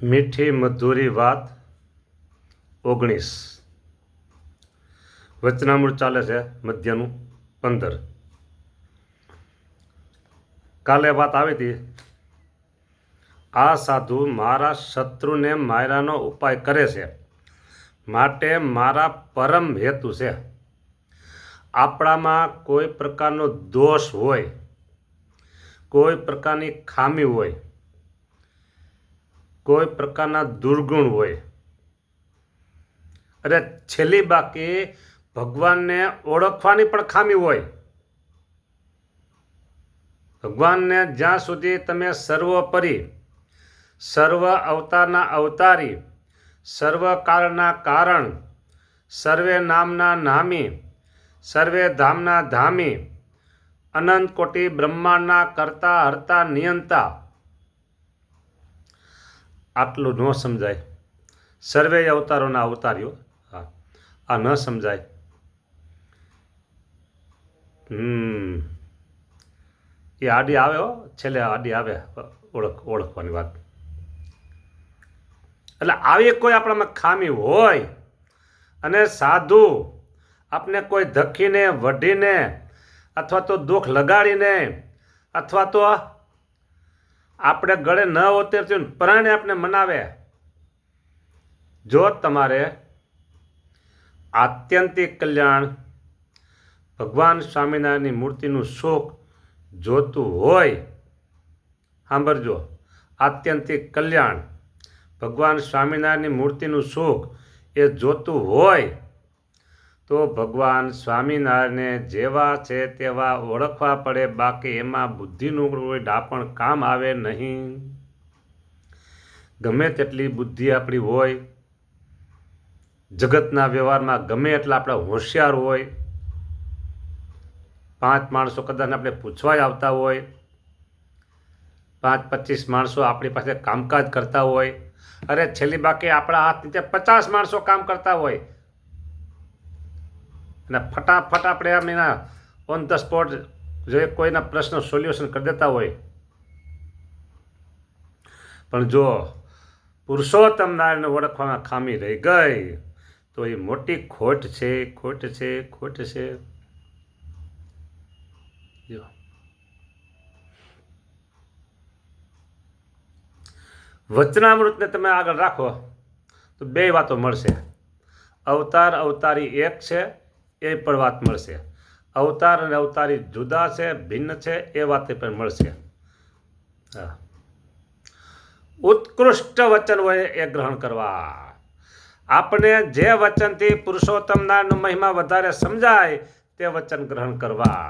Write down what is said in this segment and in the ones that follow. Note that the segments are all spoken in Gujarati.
મીઠી મધુરી વાત 19 વચનામૃત ચાલે છે મધ્યનું 15. કાલે વાત આવી હતી, આ સાધુ મારા શત્રુને માર્યાનો ઉપાય કરે છે, માટે મારા પરમ હેતુ છે. આપણામાં કોઈ પ્રકારનો દોષ હોય, કોઈ પ્રકારની ખામી હોય, કોઈ પ્રકારના દુર્ગુણ હોય, અરે છેલ્લી બાકી ભગવાનને ઓળખવાની પણ ખામી હોય. ભગવાનને જ્યાં સુધી તમે સર્વોપરી, સર્વ અવતારના અવતારી, સર્વ કાળના કારણ, સર્વે નામના નામી, સર્વે ધામના ધામી, અનંત કોટી બ્રહ્માંડના કરતા હરતા નિયંતા, આટલું ન સમજાય. સર્વે અવતારોના અવતાર્યો, આ ન સમજાય. એ આડી આવે હો, છેલ્લે આડી આવે ઓળખવાની વાત. એટલે આવી કોઈ આપણામાં ખામી હોય અને સાધુ આપણે કોઈ ધક્કીને વઢીને અથવા તો દુઃખ લગાડીને અથવા તો આપણે ગળે ન ઉતરતું પ્રાણે આપણે મનાવે. જો તમારે આત્યંતિક કલ્યાણ, ભગવાન સ્વામિનારાયણની મૂર્તિનું સુખ જોતું હોય, સાંભળજો, આત્યંતિક કલ્યાણ, ભગવાન સ્વામિનારાયણની મૂર્તિનું સુખ એ જોતું હોય તો ભગવાન સ્વામિનારાયણને જેવા છે તેવા ઓળખવા પડે. બાકી એમાં બુદ્ધિનું કોઈ ડાપણ કામ આવે નહીં. ગમે તેટલી બુદ્ધિ આપણી હોય, જગતના વ્યવહારમાં ગમે એટલા આપણે હોશિયાર હોય, 5 માણસો કદાચ આપણે પૂછવા આવતા હોય, 5-25 માણસો આપણી પાસે કામકાજ કરતા હોય, અરે છેલ્લી બાકી આપણા હાથ નીચે 50 માણસો કામ કરતા હોય અને ફટાફટ આપણે આમ એના ઓન ધ સ્પોટ જે કોઈના પ્રશ્ન સોલ્યુશન કરી દેતા હોય. પણ જો પુરુષોત્તમ નારાયણને ઓળખવામાં ખામી રહી ગઈ તો એ મોટી ખોટ છે, ખોટ છે, ખોટ છે. વચનામૃતને તમે આગળ રાખો તો 2 વાતો મળશે. અવતાર અવતારી એક છે એ પણ વાત મળશે. અવતાર અને અવતારી જુદા છે, ભિન્ન છે, એ વાત પણ મળશે. ઉત્કૃષ્ટ વચન હોય એ ગ્રહણ કરવા. આપણે જે વચનથી પુરુષોત્તમ નારાયણનો મહિમા વધારે સમજાય તે વચન ગ્રહણ કરવા.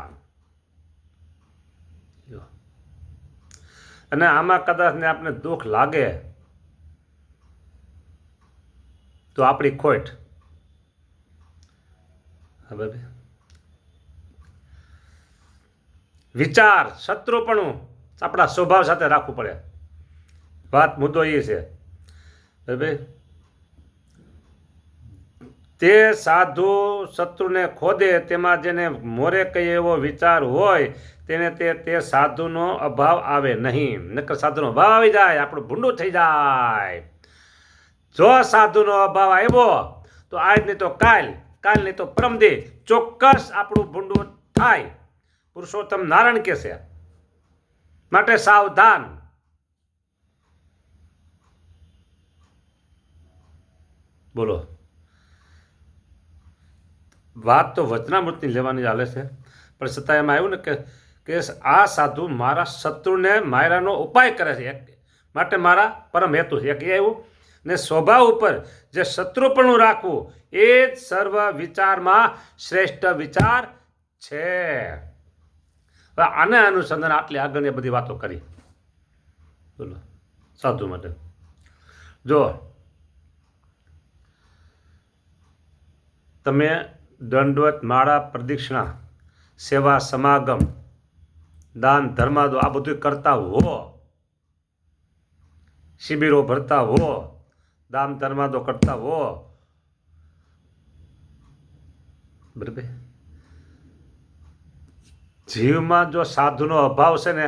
અને આમાં કદાચ ને આપણે દુઃખ લાગે તો આપણી ખોટ. વિચાર શત્રુપણું આપણા સ્વભાવ સાથે રાખવું પડે. વાત મુદ્દો એ છે. તે સાધુ શત્રુને ખોદે તેમાં જેને મોરે કહીએ એવો વિચાર હોય તેને તે સાધુનો અભાવ આવે નહીં. નકર સાધુનો અભાવ આવી જાય, આપણું ભૂંડું થઈ જાય. જો સાધુનો અભાવ આવ્યો તો આજ નહીં તો કાલ નહીં તો પરમદી ચોક્કસ આપણું ભૂંડું થાય. પુરુષોત્તમ નારાયણ કે છે, માટે સાવધાન. બોલો, વાત તો વચનામૃતની લેવાની ચાલે છે, પણ છતાં એમાં આવ્યું ને કે આ સાધુ મારા શત્રુને માર્યાનો ઉપાય કરે છે, માટે મારા પરમ હેતુ છે. એક એ આવ્યું ને સ્વભાવ ઉપર જે શત્રુપણું રાખવું એ જ સર્વ વિચારમાં શ્રેષ્ઠ વિચાર છે. આને અનુસંધાન આટલી આગળની બધી વાતો કરી. બોલો, સાધુ માટે જો તમે દંડવત, માળા, પ્રદક્ષિણા, સેવા, સમાગમ, દાન, ધર્માદો આ બધું કરતા હો, શિબિરો ભરતા હો, દાન ધર્માદો કરતા હો, બરાબર, જીવમાં જો સાધુનો અભાવ છે ને,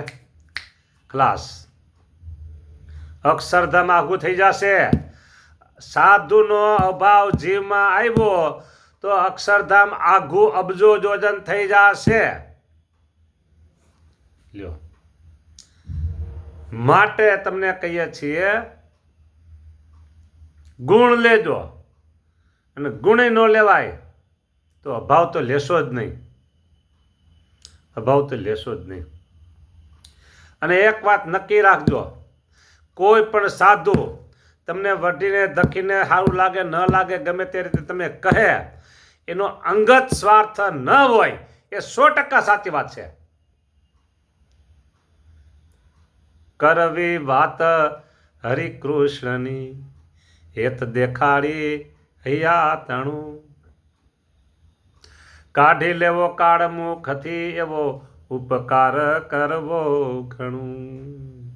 ક્લાસ અક્ષરધામ આઘું થઈ જશે. સાધુનો અભાવ જીવમાં આવ્યો તો અક્ષરધામ આઘું અબજો યોજન થઈ જશે. લ્યો, માટે તમને કહીએ છીએ ગુણ લેજો, અને ગુણ ન લેવાય તો અભાવ તો લેશો જ નહીં. અભાવ તો લેશો જ નહીં. અને એક વાત નક્કી રાખજો, કોઈ પણ સાધુ તમને વઢીને દખીને સારું લાગે ન લાગે ગમે તે રીતે તમે કહે, એનો અંગત સ્વાર્થ ન હોય એ 100% સાચી વાત છે. કરવી વાત હરિકૃષ્ણની હેત દેખાડી હૈયા તણું, કાઢી લેવો કાળ મુખથી એવો ઉપકાર કરવો ઘણું.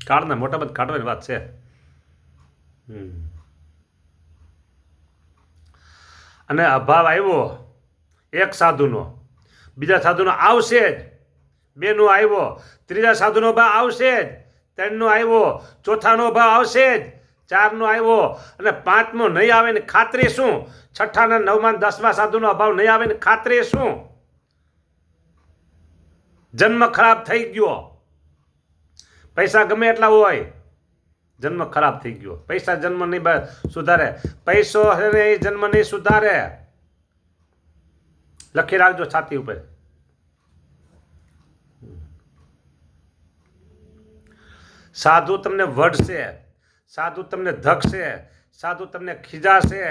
કાળને મોટા બંધ કાઢવાની વાત છે. અને અભાવ આવ્યો એક સાધુનો, બીજા સાધુનો આવશે જ, બેનો આવ્યો, ત્રીજા સાધુનો ભાવ આવશે જ, ત્રણનો આવ્યો, ચોથાનો ભાવ આવશે જ, ચારનો આવ્યો, અને પાંચમો નહીં આવે ને ખાતરી શું? છઠ્ઠા ને નવમા 10મા સાધુનો અભાવ નહીં આવે ને ખાતરી શું? જન્મ ખરાબ થઈ ગયો. પૈસા ગમે એટલા હોય, જન્મ ખરાબ થઈ ગયો. પૈસા જન્મ નહીં સુધારે, પૈસો એ જન્મ નહીં સુધારે. લખી રાખજો છાતી ઉપર. સાધુ તમને વઢશે, સાધુ તમને ધકશે, સાધુ તમને ખીજાશે,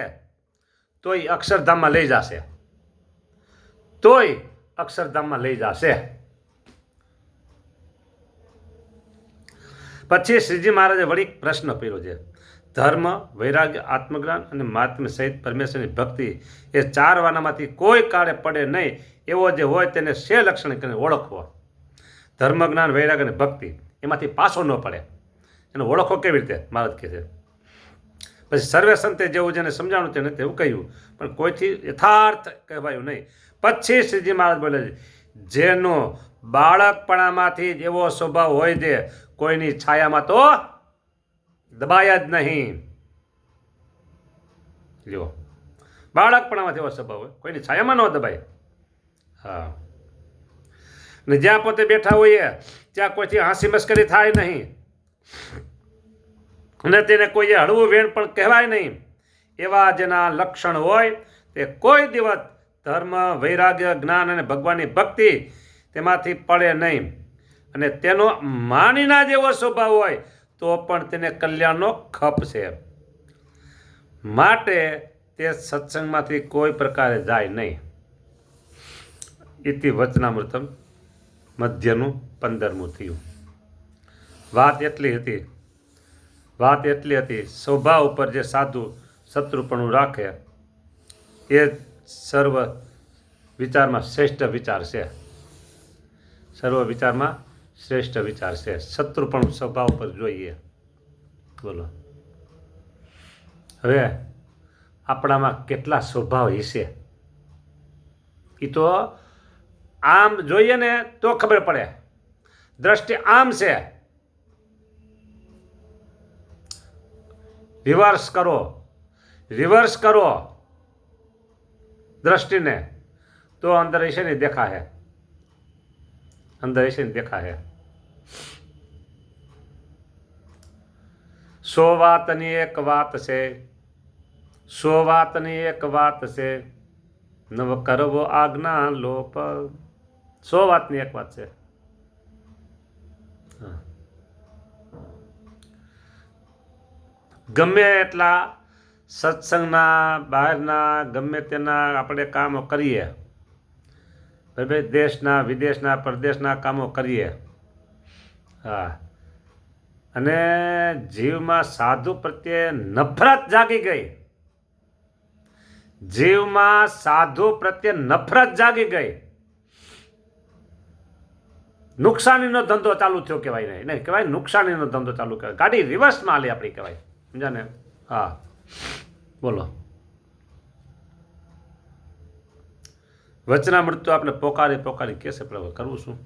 તોય અક્ષરધામમાં લઈ જશે. તોય અક્ષરધામમાં લઈ જશે. પછી શ્રીજી મહારાજે વળી પ્રશ્ન કર્યો છે. ધર્મ, વૈરાગ્ય, આત્મજ્ઞાન અને મહાત્મ્ય સહિત પરમેશ્વરની ભક્તિ એ 4 વાનામાંથી કોઈ કાળે પડે નહીં એવો જે હોય તેને 6 લક્ષણ કરીને ઓળખવો. ધર્મ, જ્ઞાન, વૈરાગ્ય અને ભક્તિ એમાંથી પાછો ન પડે. એને ઓળખો કેવી રીતે? મહારાજ કહે છે. પછી સર્વે સંતે જેવું જેને સમજાણું તેને તેવું કહ્યું, પણ કોઈથી યથાર્થ કહેવાયું નહીં. પછી શ્રીજી મહારાજ બોલે છે, જેનો બાળકપણામાંથી જ એવો સ્વભાવ હોય છે, કોઈની છાયામાં તો દબાય જ નહીં. લ્યો, બાળકપણામાંથી એવો સ્વભાવ હોય, કોઈની છાયામાં ન દબાય. હા, ને જ્યાં પોતે બેઠા હોઈએ ત્યાં કોઈથી હાંસી મસ્કરી થાય નહીં, અને તેને કોઈએ હળવું વેણ પણ કહેવાય નહીં. એવા જેના લક્ષણ હોય તે કોઈ દિવસ ધર્મ, વૈરાગ્ય, જ્ઞાન અને ભગવાનની ભક્તિ તેમાંથી પડે નહીં. અને તેનો માનીના જેવો સ્વભાવ હોય તો પણ તેને કલ્યાણનો ખપ છે. માટે તે સત્સંગમાંથી કોઈ પ્રકારે જાય નહીં. ઇતિ વચનામૃતમ મધ્યનું 15મું થયું. વાત એટલી હતી સ્વભાવ ઉપર જે સાધુ શત્રુપણું રાખે એ સર્વ વિચારમાં શ્રેષ્ઠ વિચાર છે. સર્વ વિચારમાં શ્રેષ્ઠ વિચાર છે. શત્રુપણું સ્વભાવ પર જોઈએ. બોલો, હવે આપણામાં કેટલા સ્વભાવ હશે એ તો આમ જોઈએ ને તો ખબર પડે. દ્રષ્ટિ આમ છે, રિવર્સ કરો દ્રષ્ટિને તો અંદર હશે ને દેખાશે. અંદર હશે ને દેખાશે. 100 વાતની એક વાત છે, 100 વાતની એક વાત છે, નવ કરવો આજ્ઞા લોપ. 100 વાતની એક વાત છે. ગમે એટલા સત્સંગના બહારના ગમે તેના આપણે કામો કરીએ, બરાબર, દેશના વિદેશના પરદેશના કામો કરીએ, હા, અને જીવમાં સાધુ પ્રત્યે નફરત જાગી ગઈ, જીવમાં સાધુ પ્રત્યે નફરત જાગી ગઈ, નુકસાનીનો ધંધો ચાલુ થયો કહેવાય નહીં કહેવાય, નુકસાનીનો ધંધો ચાલુ કહેવાય. ગાડી રિવર્સમાં આલી આપણી કહેવાય. સમજાને? હા, બોલો. વચનામૃત તો આપણે પોકારી કહેશે, પ્રભુ કરવું શું?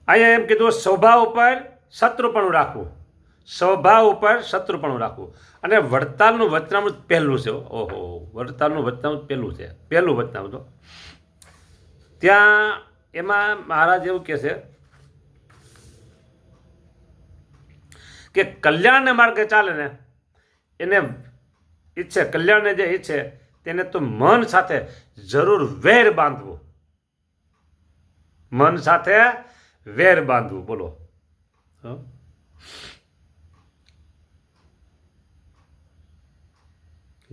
અહીંયા એમ કીધું સ્વભાવ ઉપર શત્રુપણું રાખવું. સ્વભાવ ઉપર શત્રુપણું રાખવું. અને વડતાલનું વચનામૃત પહેલું છે. ઓહો, વડતાલનું વચનામૃત પહેલું છે, પહેલું વચનામૃત. ત્યાં એમાં મહારાજ એવું કહે છે કે કલ્યાણને માર્ગે ચાલે ને એને ઈચ્છે, કલ્યાણને જે ઈચ્છે તેને તો મન સાથે જરૂર વેર બાંધવું. મન સાથે વેર બાંધવું. બોલો.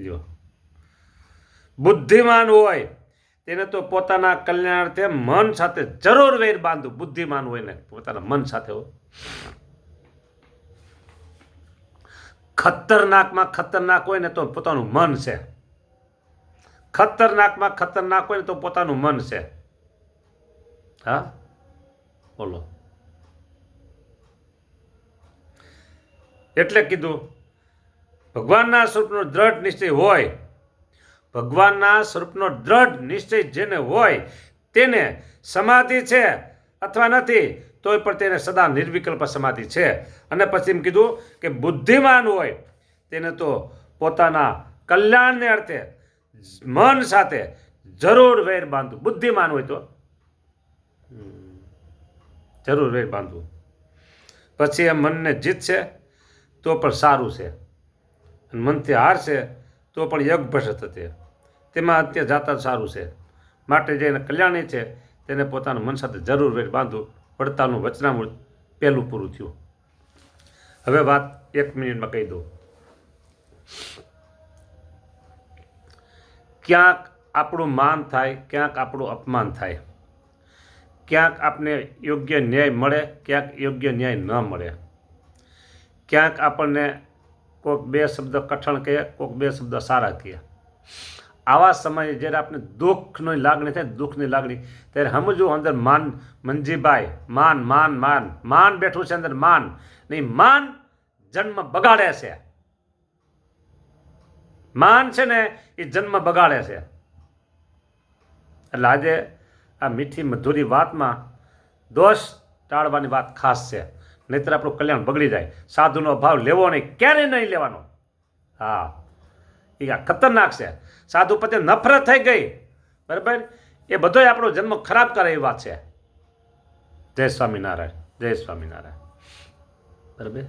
જો બુદ્ધિમાન હોય તેને તો પોતાના કલ્યાણાર્થે મન સાથે જરૂર વેર બાંધવું. બુદ્ધિમાન હોય ને પોતાના મન સાથે હોય. ખતરનાકમાં ખતરનાક હોય ને તો પોતાનું મન છે. ખતરનાકમાં ખતરનાક હોય ને તો પોતાનું મન છે. હા, બોલો. એટલે કીધું ભગવાનના સ્વરૂપનો દ્રઢ નિશ્ચય હોય, ભગવાનના સ્વરૂપનો દ્રઢ નિશ્ચય જેને હોય તેને સમાધિ છે અથવા નથી તોય પણ તેને સદા નિર્વિકલ્પ સમાધિ છે. અને પછી એમ કીધું કે બુદ્ધિમાન હોય તેને તો પોતાના કલ્યાણને અર્થે મન સાથે જરૂર વેર બાંધવું. બુદ્ધિમાન હોય તો જરૂર વેર બાંધવું. પછી એ મનને જીતશે તો પણ સારું છે, મનથી હારશે તો પણ યજ્ઞભ્રષ્ટ થશે. તેમાં અત્યારે જાતા સારું છે. માટે જેને કલ્યાણી છે તેને પોતાનું મન સાથે જરૂર વેર બાંધવું. વડતાલનું વચનામૃત પહેલું પૂરું થયું. હવે વાત 1 મિનિટમાં કહી દઉં. ક્યાંક આપણું માન થાય, ક્યાંક આપણું અપમાન થાય, ક્યાંક આપને યોગ્ય ન્યાય મળે, ક્યાંક યોગ્ય ન્યાય ન મળે, ક્યાંક આપણને કોઈક 2 શબ્દ કઠણ કહે, કોઈક 2 શબ્દ સારા કહે. આવા સમયે જ્યારે આપણે દુઃખની લાગણી થાય, દુઃખની લાગણી, ત્યારે સમજવું અંદર માન, મંજીભાઈ, માન માન માન માન બેઠું છે અંદર. માન નહીં, માન જન્મ બગાડે છે. માન છે ને એ જન્મ બગાડે છે. એટલે આજે આ મીઠી મધુરી વાતમાં દોષ ટાળવાની વાત ખાસ છે. નહીંતર આપણું કલ્યાણ બગડી જાય. સાધુનો ભાવ લેવો નહીં, ક્યારેય નહીં લેવાનો. હા, એ ખતરનાક છે. સાધુ પ્રત્યે નફરત થઈ ગઈ, બરાબર, એ બધો આપણો જન્મ ખરાબ કરે એવી વાત છે. જય સ્વામિનારાયણ, જય સ્વામિનારાયણ. બરાબર.